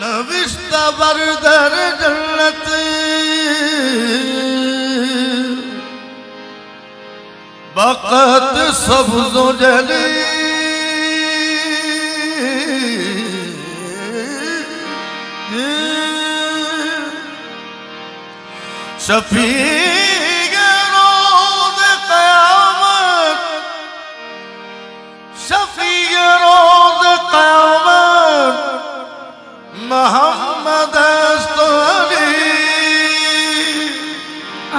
नविश्ता बरदर जन्नत बकत सब्ज़ो जली शफीग रोज़ क़यामत शफीग रोज़ क़यामत मोहम्मद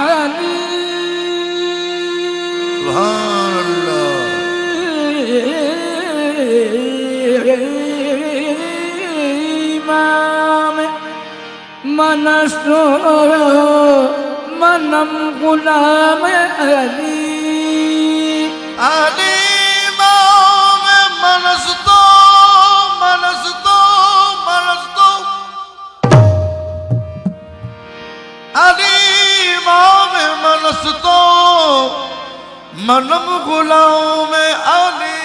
अली सुभान अल्लाह मनसो मनम गुलाम अली अली माम मनसतो मनसतो मनसतो अली माम मनसतो मनम गुलाम अली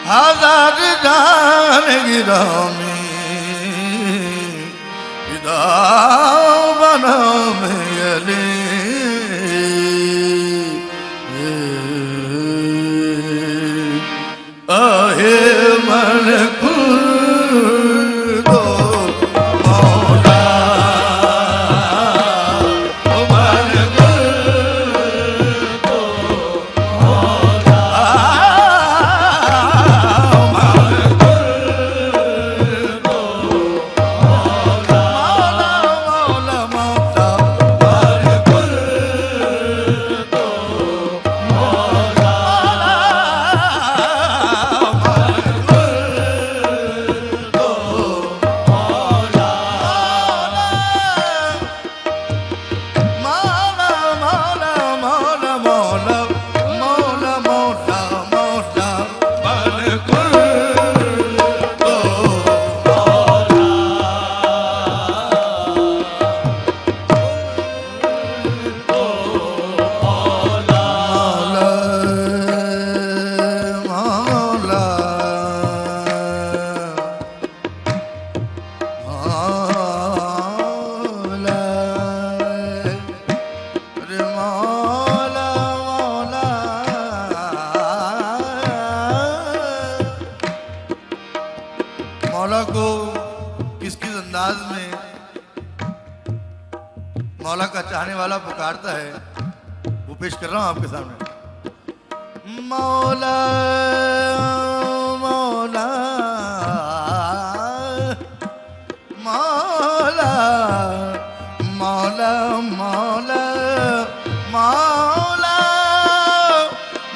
हजार जान गिरामी विदा बना में अली आहे मन मौला को किस किस अंदाज में मौला का चाहने वाला पुकारता है वो पेश कर रहा हूं आपके सामने। मौला मौला मौला मौला मौला मौला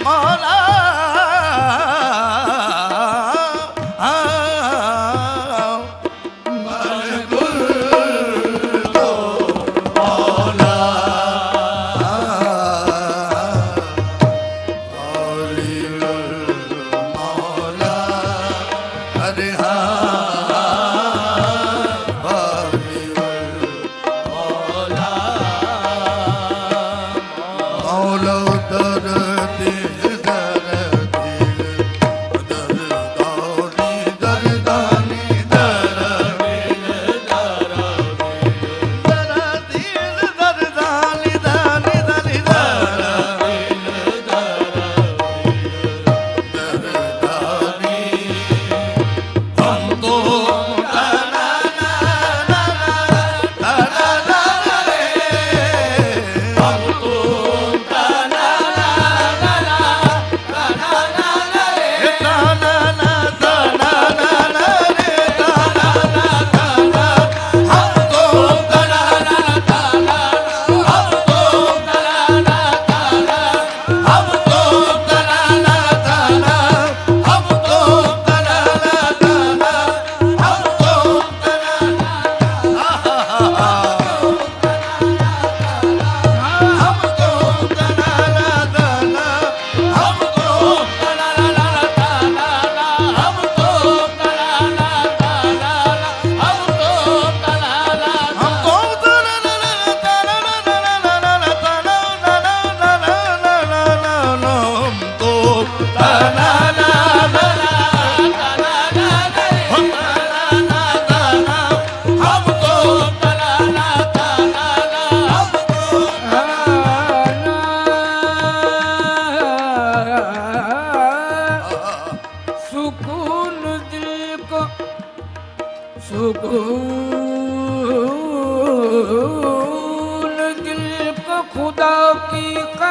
मौला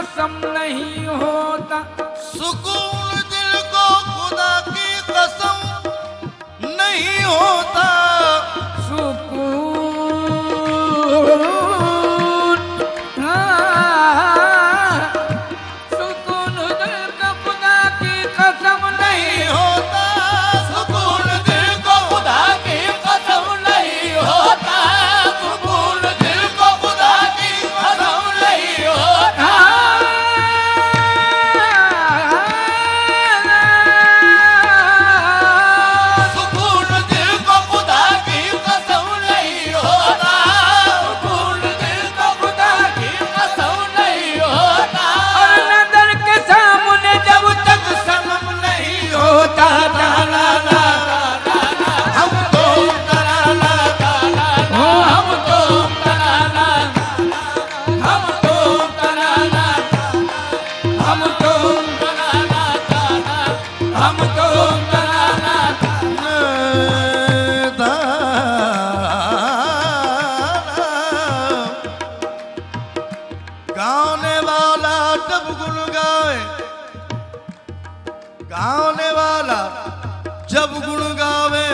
कसम नहीं होता। सुकून दिल को खुदा की कसम नहीं होता। सुकून, हाँ, सुकून दिल को खुदा की कसम नहीं होता। सुकून दिल को खुदा की कसम नहीं होता। सुकून दिल को खुदा की कसम नहीं होता। सुकून दिल को खुदा की कसम नहीं होता। सुकून दिल को खुदा की कसम नहीं होता। और नजर के सामने जब तक सनम नहीं होता। ताला हम तो तराना हो हम तो तराना हम तो तराना हम तो तराना हम तो तराना गाने वाला जब गुन गावे, गाने वाला जब गुन गावे,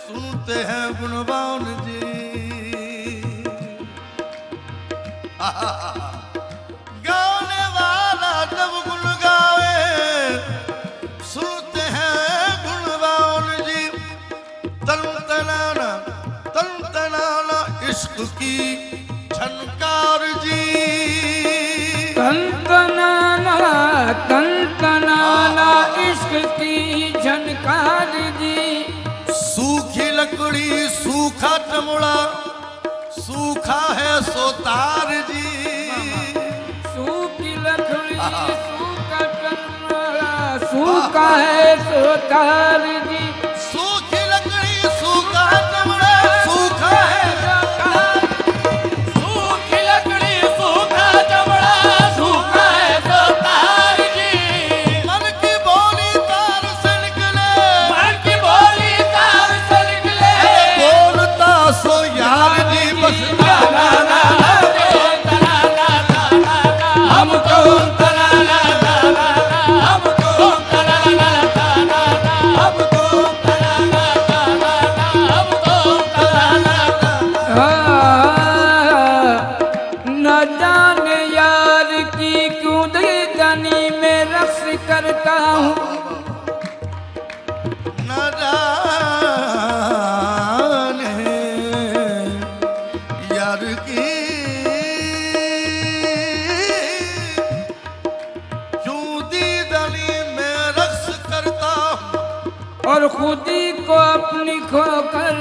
सुनते हैं गुणवान जी। गाने वाला जब गुन गावे, सुनते हैं गुणवान जी। तन तनाना इश्क की झनकार जी। तन इश्क की झनकार जी। सूखी लकड़ी सूखा चमड़ा, सूखा है सोतार जी। सूखी लकड़ी सूखा चमड़ा, सूखा है सोतार जी। सूखी लकड़ी सूखा चमड़ा, सूखा है सोतार, सूखी लकड़ी सूखा चमड़ा, सूखा है सोतार जी। मन की बोली तार से निकले, मन की बोली तार से निकले, बोलता सो यार जी बस तराना हम तो तराना हम तो तराना हम तो तराना हम तो तराना। न जाने यार की क्यों दिलजनी में रक्स करता हूँ। न जाने यार की क्यों दीदानी में रक्स करता हूँ। और खुदी को अपनी खोकर,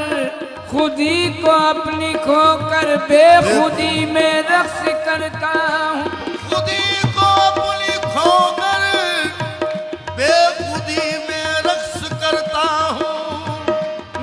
खुदी को अपनी खोकर बेखुदी में रक्स करता हूँ। खुदी को अपनी खोकर बेखुदी में रक्स करता हूँ।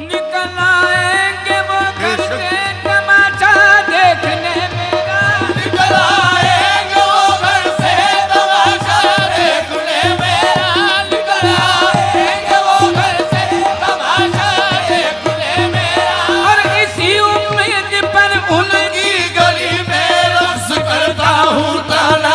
निकल आएंगे वो घर से तमाशा देखने मेरा। निकल आएंगे वो घर से तमाशा देखने मेरा। निकल आएंगे वो घर से तमाशा देखने मेरा। और इसी उम्मीद पर उनकी गली में रक्स करता हूँ। ताना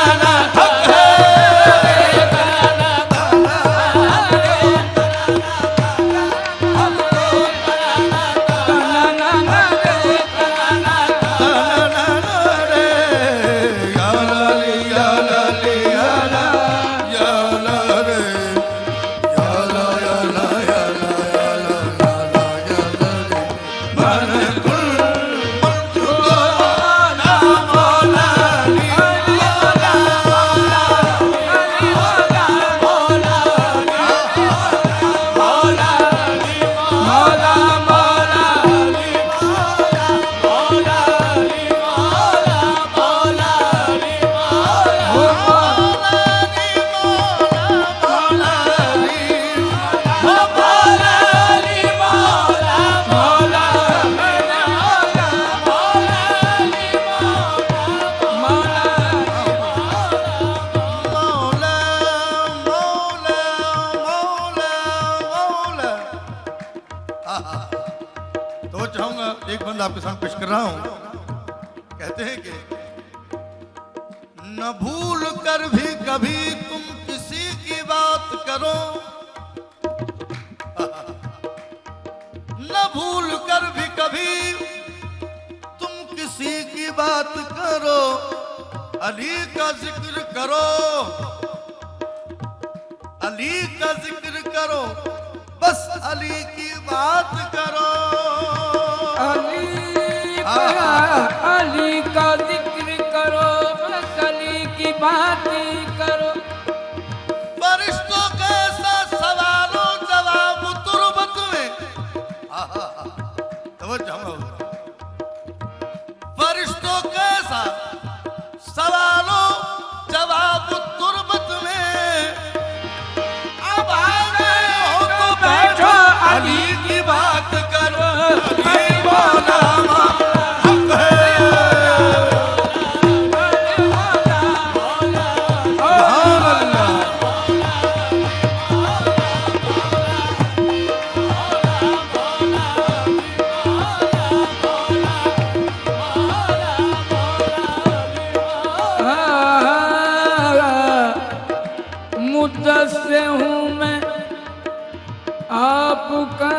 आपके सामने पेश कर रहा हूं। कहते हैं कि न भूल कर भी कभी तुम किसी की बात करो, न भूल कर भी कभी तुम किसी की बात करो, अली का जिक्र करो, अली का जिक्र करो, बस अली की बात करो। अली का जिक्र करो, बस अली की बात ही करो। फरिश्तों कैसा सवालों जवाब तुरबत में, फरिश्तों कैसा सवालों जवाब तुरबत में, अब आ गए हो तो बैठो अली की बात करो। अली मौला हक है, सुभान अल्लाह। मुद्दस्से हूँ मैं आपका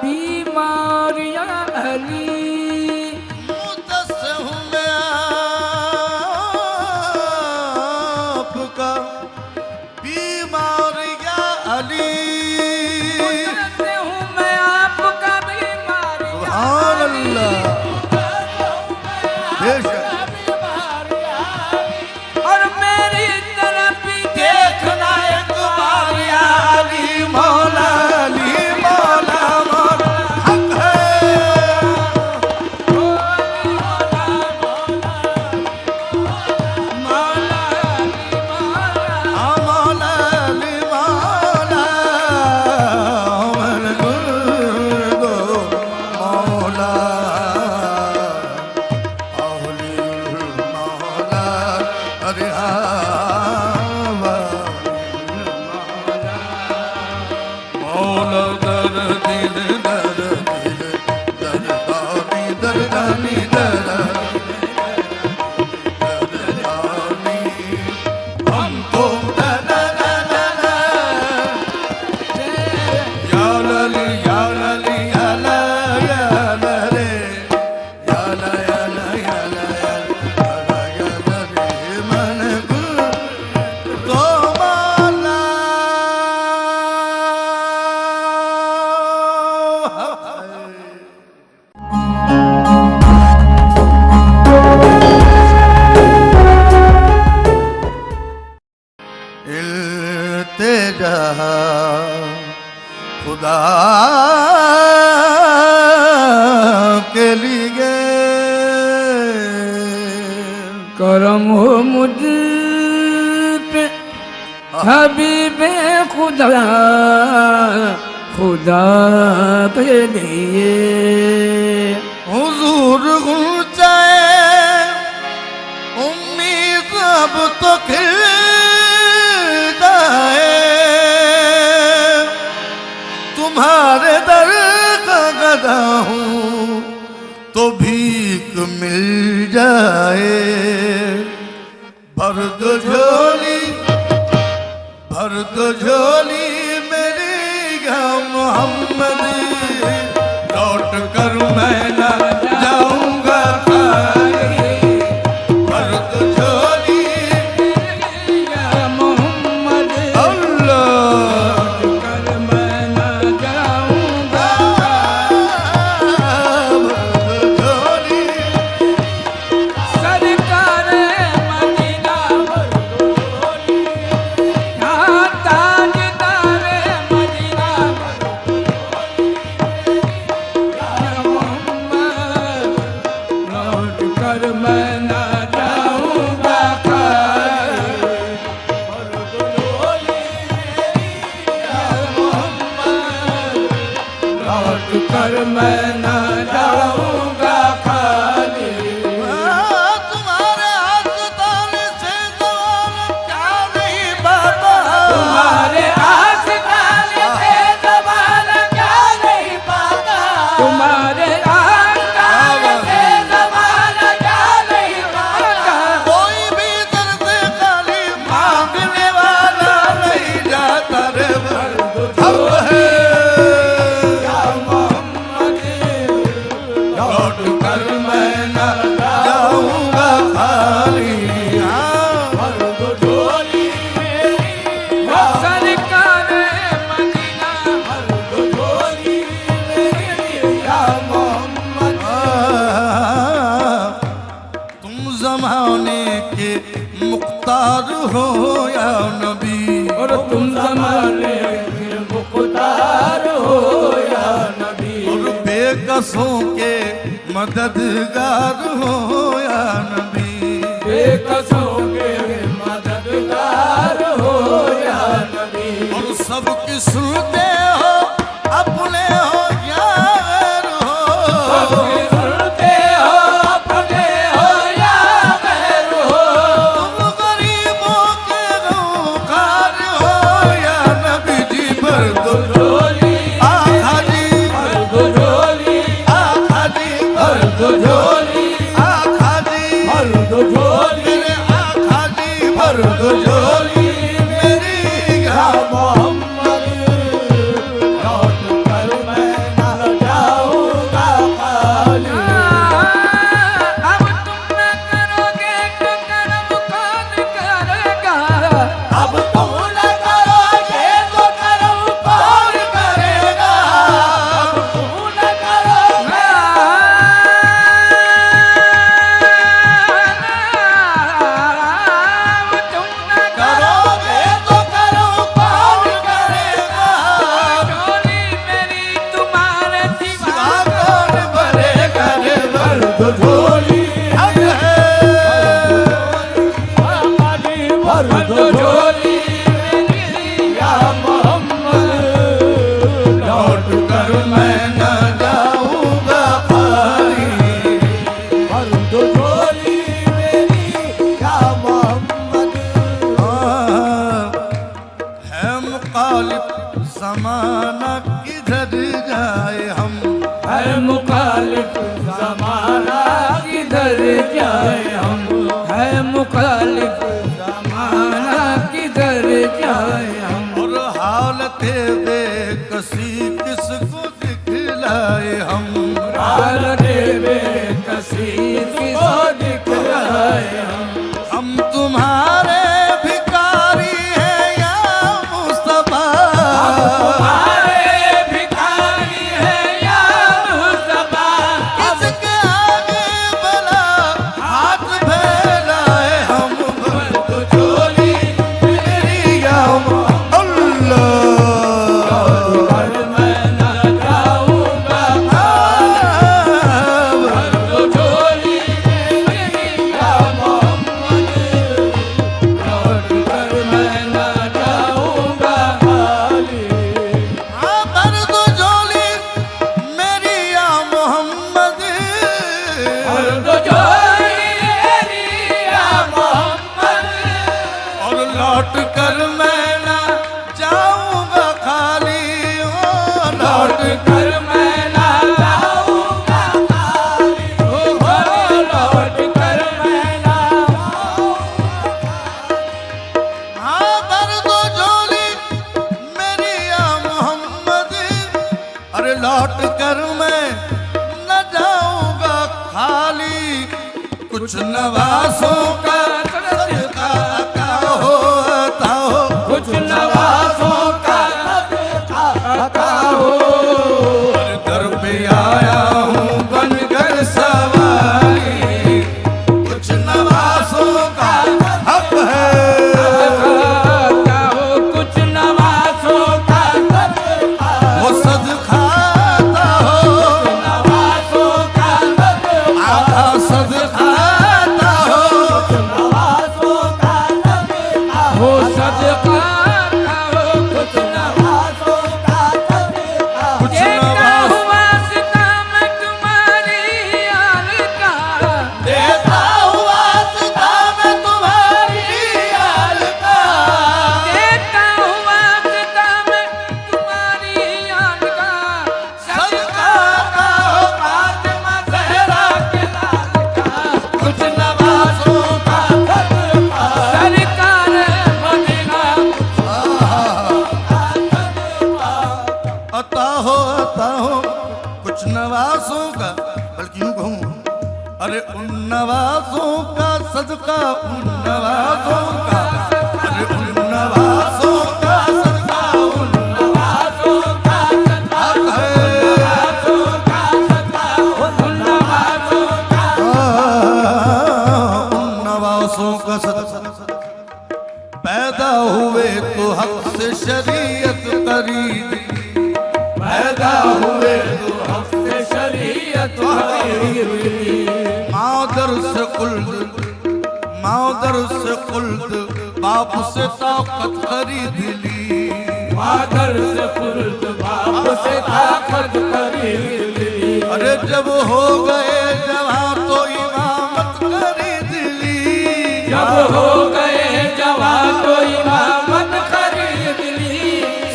बीमारियां अली, मुद्दस्से हूँ मैं आपका बीमारियां अली, मुद्दस्से हूँ मैं आपका बीमारियां सुभान अल्लाह। बेशक और मेरी तरफ देखना एक बार या अली मौला, अली मौला मौला हक है, हाँ मौला अली मौला, मन गुल दो मौला, अली मौला, अरे मौला दर दिल दर दिल दर दानी दर दानी दर दानी, हम तो दर दर दर या लली या लली या ला या ला रे या ला या ला या ला या ला रे मन गुल तो मौला। इल्तिजा खुदा के लिए करम हो मुझ पे हबीबे खुदा, खुदा के लिए हुजूर गुंजाए उम्मीद अब तो खिल जाए, तुम्हारे दर का गदा हूँ तो भीख मिल जाए, भर दो झोली भर दो झोली मेरी या मोहम्मद, लौट कर मैं न जाऊंगा खाली, भर दो झोली या मोहम्मद, अल्लाह कर मैं न जाऊंगा, भर दो झोली सरकार मदीना यहाँ ताजदार मदीना या मोहम्मद, लौट कर मैं न जाऊंगा खाली। भर दो झोली मेरी सरकार मदीना, भर दो झोली मेरी या मोहम्मद। तुम जमाने के मुख्तार हो या नबी, और तुम जमाने के मुख्तार हो या नबी, और बेकसों के मददगार हो या नबी, बेकसों के मददगार हो या नबी, और सबकी सुनते हो अपने हो या गैर हो, सबकी सुनते हो अपने हो या गैर हो, तुम गरीबों के गमखार हो या नबी जी। भर दो झोली आखा जी, भर दो झोली, आखा जी, भर दो झोली, आखा जी, भर दो झोली मेरे आखा जी, भर दो झोली मेरी या मोहम्मद। लौट कर मैं न जाऊंगा खाली। अब तुम न करोगे तो करम कौन करेगा, अब तुम न करोगे तो करम कौन करेगा, तुम न करोगे तुम न करोगे तो करम कौन करेगा, झोली मेरी तुम्हारे सिवा कौन भरेगा रे। भर दो झोली अब है, भर दो झोली मेरी या मोहम्मद। लौट कर मैं न जाऊंगा खाली। भर दो झोली मेरी या मोहम्मद। है मुखालिफ ज़माना किधर जाए हम, है मुखालिफ ज़माना किधर जाए हम, है मुखालिफ ज़माना किधर जाए हम, और हालत बेकसी किसको दिखलाए हम, हालत बेकसी किसको दिखलाए हम तुम्हारे भिखारी हैं या मुस्तफा, तुम्हारे भिखारी हैं या मुस्तफा, किसके आगे भला हाथ फैलाए हम। भर दो झोली मेरी या अल्लाह, घर मैं न जाऊंगा, भर दो झोली मेरी या मोहम्मद। लौट कर मैं न जाऊंगा खाली। भर दो झोली मेरी या मोहम्मद, भर दो झोली मेरी या मोहम्मद। और लौट कर मैं न जाऊंगा खाली। ओ लौट कर मैं ना जाऊंगा खाली, लौट कर मैं ना भर दो झोली मेरी या मोहम्मद, अरे लौट कर मैं न जाऊंगा खाली। कुछ नवासों का सदका अता हो, अता हो, कुछ नवाजों का अता हो। दर पे आया हूँ बनकर सवारी, कुछ नवासों का हक है। अता हो, कुछ नवाजों का वो सदखाता हो, नवाजों का आका सदखाता हो, अरे उन नवाजों का सदका, उन नवाजों का, अरे उन नवाजों का सदका, उन नवाजों का सदका, नवाजों का सदका, उन नवाजों का, उन नवाजों का सदका। पैदा हुए तो हक से शरीयत खरीद, पैदा हुए तो हक से शरीयत खरीद। मादर से कुल्द, मादर से कुल्द, बाप से ताकत खरीद ली, मादर से कुल्द, बाप से ताकत खरीद ली। अरे जब हो गए जवान तो इमामत खरीद ली, जब हो गए जवान तो इमामत खरीद ली।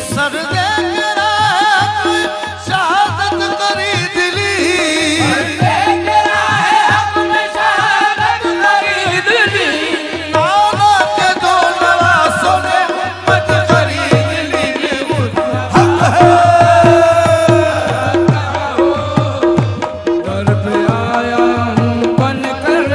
सर दे के राह शहादत खरीद ली, सर दे के राह अपने शहादत खरीद ली। मौला के दो नवासों ने उम्मत खरीद ली। हक है घर पे आया हूँ बनकर,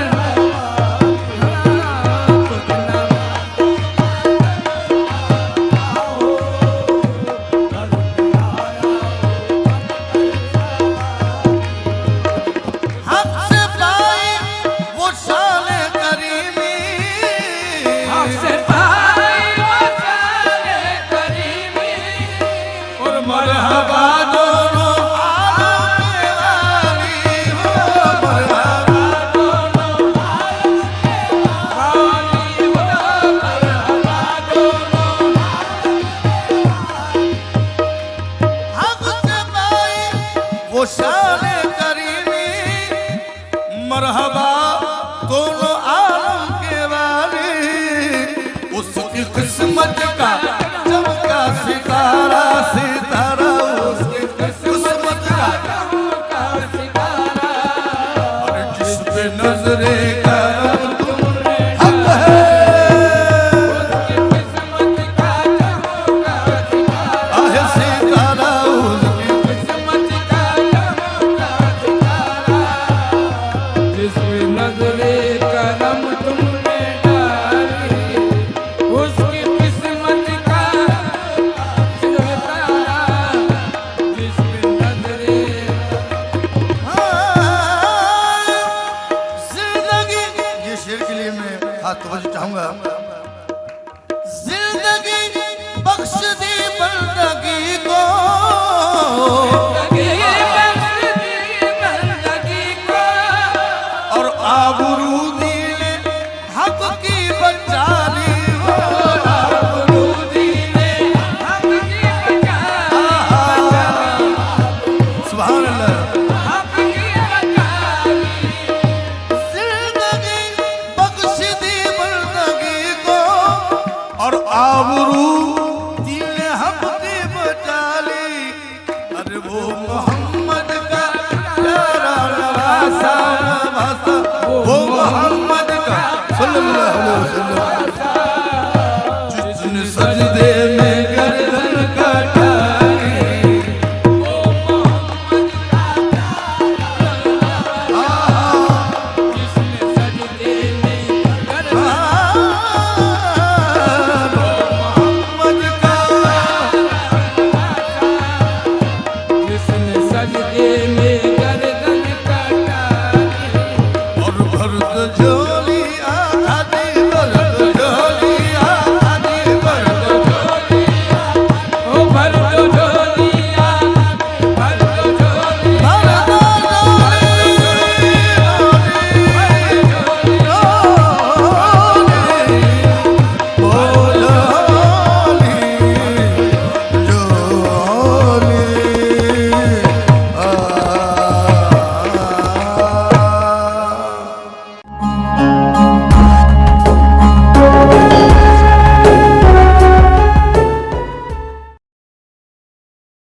हक से पाई वो शान करीमी, हमसे पाई वो शान करीमी। और मरहबा दोनों आलम के वाली हो, मरहबा वाली वो मरहबा दोनों। हक से पाई वो शान करीमी, मरहबा दोनों आलम के वाली। उसकी किस्मत का चमका सितारा, सितारा उसकी किस्मत का, का सितारा। और जिस पे नजरे करम तुमने हक है, उसकी किस्मत का चमका सितारा। आहे सितारा उसकी। किस्मत का चमका सितारा। जिसमें नजरे करम तुमने डाली, उसकी किस्मत का सितारा। जिसमें नजरे जिंदगी, ये शेर के लिए मैं हाथ तवज्जो चाहूंगा। जिंदगी बख्श दी बंदगी को, लगी बंदगी को। और आबरू